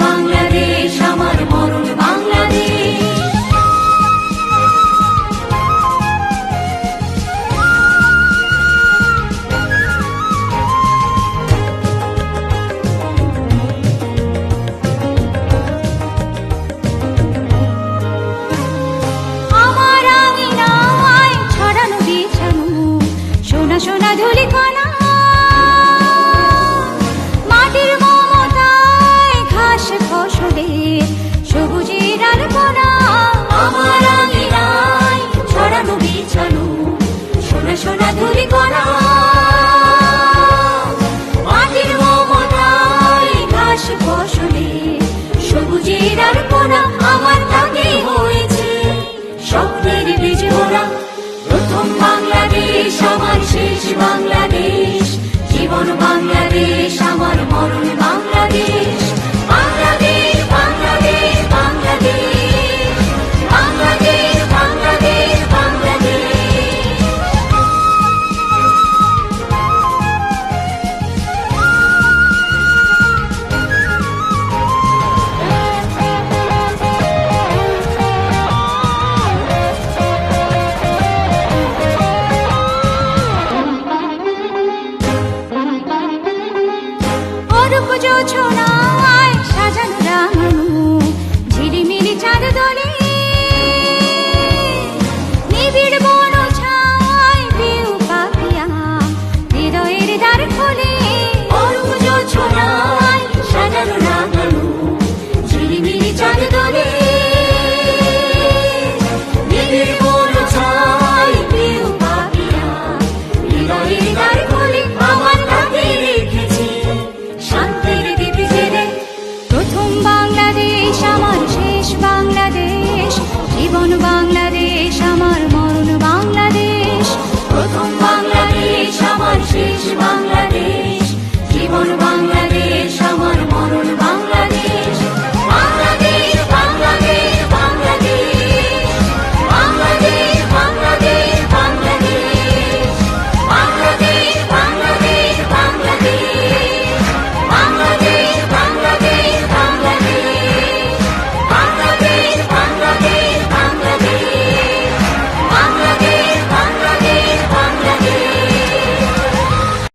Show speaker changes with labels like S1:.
S1: বাংলাদেশ আমার মরণ বাংলাদেশ। আমার আঙিনায় ছড়ানো বিছানো সোনা সোনা ধুলি কণা, মাটির মমতায় ঘাস ফসলে সবুজের আলপনা। আমার আঙিনায় ছড়ানো বিছানো সোনা সোনা ধুলি কণা, মাটির মমতায় ঘাস ফসলে সবুজের আলপনা। আমার তাকে হয়েছে স্বপ্নের বীজ ওরা, প্রথম বাংলাদেশ আমার শেষ বাংলাদেশ, জীবন বাংলাদেশ আমার মরণ বাংলাদেশ। বাংলাদেশ বাংলাদেশ বাংলাদেশ, বাংলাদেশ বাংলাদেশ বাংলাদেশ। অরূপ জোছনায় সাজানো রাঙানো ঝিলিমিলি চাঁদ দোলে, নিবিড় বন ছায় পিউ পাপিয়া হৃদয়ের দ্বার খোলে। অরূপ জোছনায় সাজানো রাঙানো ঝিলিমিলি চাঁদ দোলে, নিবিড় বন ছায় পিউ পাপিয়া হৃদয়ের দ্বার খোলে। আমার তাকে রেখেছি শান্তির দ্বীপ জেলে, প্রথম বাংলাদেশ আমার শেষ বাংলাদেশ, জীবন বাংলাদেশ আমার মরণ বাংলাদেশ। প্রথম বাংলাদেশ আমার শেষ বাংলাদেশ, জীবন বাংলাদেশ।